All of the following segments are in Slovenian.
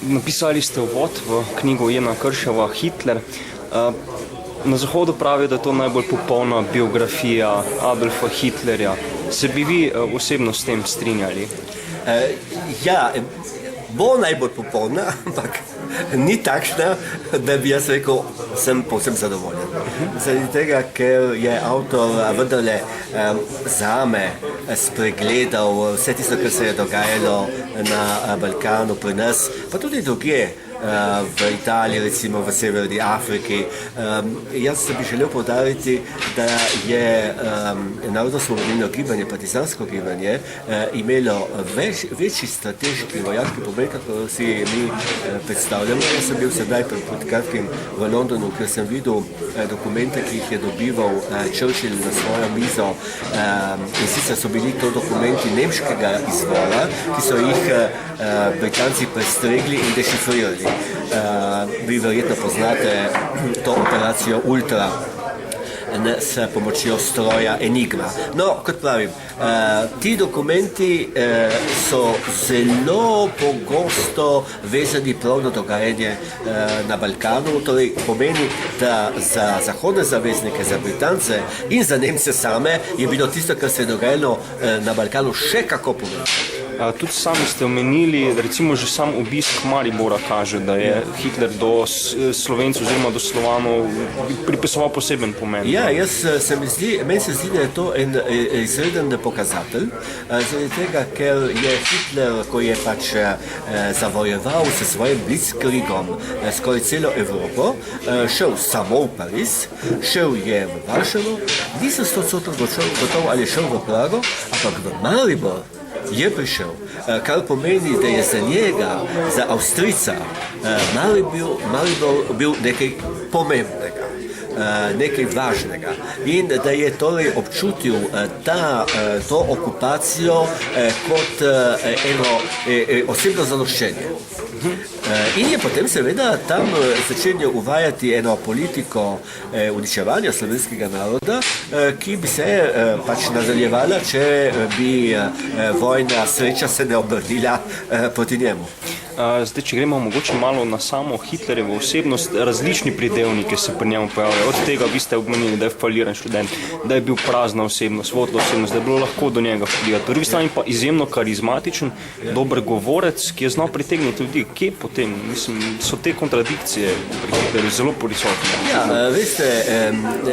Napisali ste uvod v knjigo Jana Krševa Hitler. Na Zahodu pravijo, da je to najbolj popolna biografija Adolfa Hitlerja. Se bi vi osebno s tem strinjali? Ja, bo najbolj popolna, ampak ni takšna, da bi jaz rekel, sem povsem zadovoljen. Zaradi tega, ker je avtor vendarle zame spregledal vse tisto, kar se je dogajalo na Balkanu pri nas, pa tudi drugje. V Italiji, recimo v Severni Afriki. Jaz bi želel poudariti, da je narodno-osvobodilno gibanje, partizansko gibanje, imelo večji strateški vojaški pomen, kako si mi predstavljamo. Jaz sem bil sedaj pred kratkim v Londonu, ker sem videl dokumente, ki jih je dobival Churchill na svojo mizo. In sicer so bili to dokumenti nemškega izvora, ki so jih Britanci prestregli in dešifrirali. Vi verjetno poznate to operacijo Ultra s pomočjo stroja Enigma. No, kot pravim, ti dokumenti so zelo pogosto vezani prav na dogajanje na Balkanu, torej pomeni, da za zahodne zaveznike, za Britance in za Nemce same je bilo tisto, kar se je dogajalo na Balkanu, še kako pomembno. Tudi sami ste omenili, recimo že sam obisk Maribora kaže, da je Hitler do Slovencev oziroma do Slovanov pripisoval poseben pomen. Ja, meni se zdi, da je to en izreden pokazatelj, zaradi tega, ker je Hitler, ko je pač zavojeval s svojim blitzkriegom skoraj celo Evropo, šel samo v Pariz, šel je v Varšavo, nisem 100% gotov, ali je šel v Prago, ampak v Maribor je prišel, kar pomeni, da je za njega, za Avstrijca, Maribor bil nekaj pomembnega, nekaj važnega in da je torej občutil to okupacijo kot eno osebno zaloščenje. In je potem seveda tam začenjal uvajati eno politiko uničevanja slovenskega naroda, ki bi se pač nadaljevala, če bi vojna sreča se ne obrnila proti njemu. Zdaj, če gremo mogoče malo na samo Hitlerjevo osebnost, različni pridevniki se pri njemu pojavljajo. Od tega vi ste omenili, da je faliran študent, da je bil prazna osebnost, svetla osebnost, da je bilo lahko do njega vplivati. Po drugi strani pa izjemno karizmatičen, dober govorec, ki je znal pritegniti ljudi. Kje potem, so te kontradikcije pri Hitlerju zelo prisotne? Ja, veste,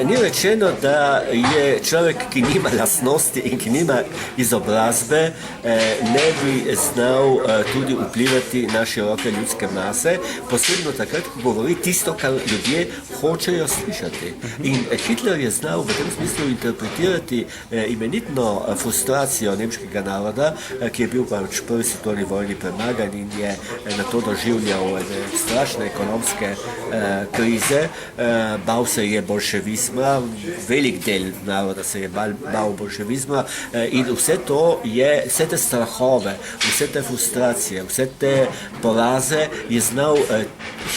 ni rečeno, da je človek, ki nima lastnosti in ki nima izobrazbe, ne bi znal tudi vplivati na široke ljudske mase, posebno takrat, ko govori tisto, kar ljudje hočejo slišati. In Hitler je znal v tem smislu interpretirati imenitno frustracijo nemškega naroda, ki je bil pač v prvi svetovni vojni premagan in je na to doživljal strašne ekonomske krize. Bal se je bolševizma, velik del naroda se je bal bolševizma in vse to je, vse te strahove, vse te frustracije, vse te poraze je znal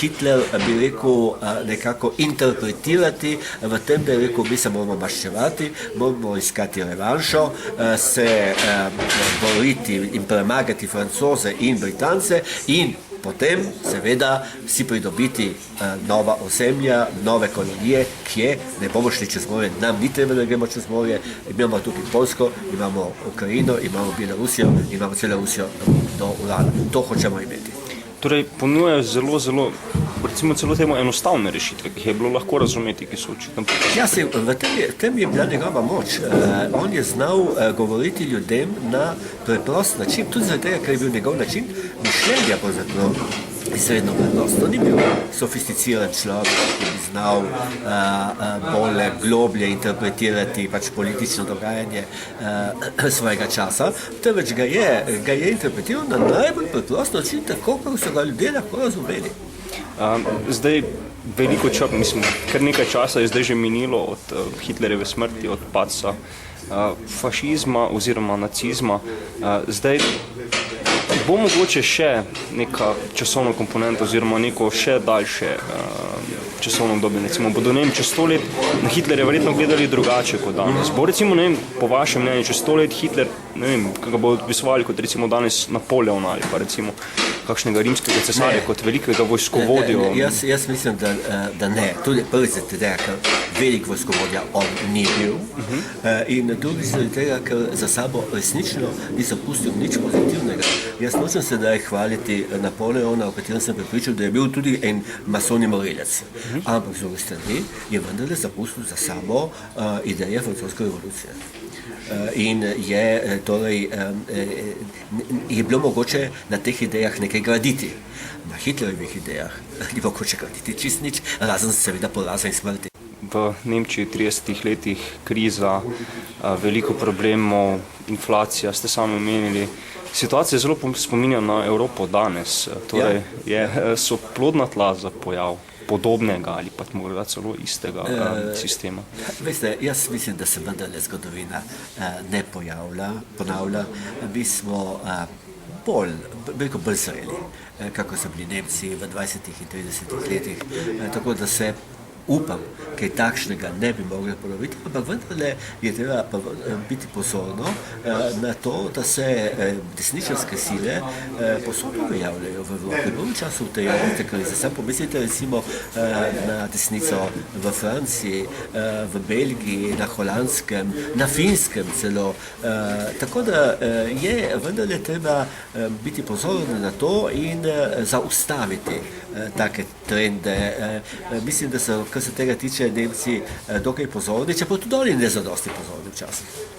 Hitler, bi rekel, nekako interpretirati v tem, da je rekel, mi se moramo maščevati, moramo iskati revanšo, se boriti in premagati Francoze in Britance in potem seveda si pridobiti nova ozemlja, nove kolonije, kje ne bomo šli čez morje, nam ni treba, da gremo čez morje, imamo tukaj Poljsko, imamo Ukrajino, imamo Belorusijo, imamo celo Rusijo do Urala. To hočemo imeti. Torej, ponujajo zelo, recimo celo temu enostavne rešitve, ki jih je bilo lahko razumeti, ki so očitno Ja, v tem je bila njegova moč. On je znal govoriti ljudem na preprost način, tudi zaradi tega, ker je bil njegov način mišljenja pravzaprav izredno preprost. To ni bil sofisticiran človek, ki bi znal bolje, globlje interpretirati pač politično dogajanje svojega časa, temveč ga je interpretiral na najbolj preprost način, tako kot so ga ljudje lahko razumeli. Zdaj, veliko časa, kar nekaj časa je zdaj že minilo od Hitlerjeve smrti, od padca fašizma oziroma nacizma. Zdaj, bo mogoče še neka časovna komponenta oziroma neko še daljše časovno obdobje, recimo bodo, ne vem, čez 100 let na Hitlerja verjetno gledali drugače kot danes. Bo recimo, ne vem, po vašem mnenju, čez 100 let Hitler, ne vem, kaj ga bodo odpisovali kot recimo danes Napoleon ali pa recimo kakšnega rimskega cesarja kot velikega vojskovodjo? Jaz mislim, da ne. Tudi prvič zaradi tega, ker velik vojskovodja on ni bil, in drugič zaradi tega, ker za sabo resnično niso pustil nič pozitivnega. Jaz nočem sedaj hvaliti Napoleona, o katerem sem prepričal, da je bil tudi en masovni morilec. Ampak z druge strani je vendarle zapustil za sabo ideje francoske revolucije. In je bilo mogoče na teh idejah nekaj graditi. Na Hitlerjevih idejah ni mogoče graditi čist nič, razen seveda poraza in smrti. V Nemčiji 30 letih kriza, veliko problemov, inflacija, ste sami omenili. Situacija zelo spominja na Evropo danes, torej so plodna tla za pojav podobnega ali pa morda celo istega sistema. Veste, jaz mislim, da se vendarle zgodovina ne ponavlja. Mi smo bolj zreli, kako so bili Nemci v 20. in 30. letih, tako da se upam, kaj takšnega ne bi mogli ponoviti, ampak vendarle je treba biti pozorno na to, da se desničarske sile povsod pojavljajo v Evropi. V času te krize. Sam pomislite recimo na desnico v Franciji, v Belgiji, na Holandskem, na Finskem celo. Tako da je vendarle treba biti pozoren na to in zaustaviti take trende. Mislim, da so, kar se tega tiče, Nemci dokaj pozorni, čeprav tudi oni ne zadosti pozorni včasih.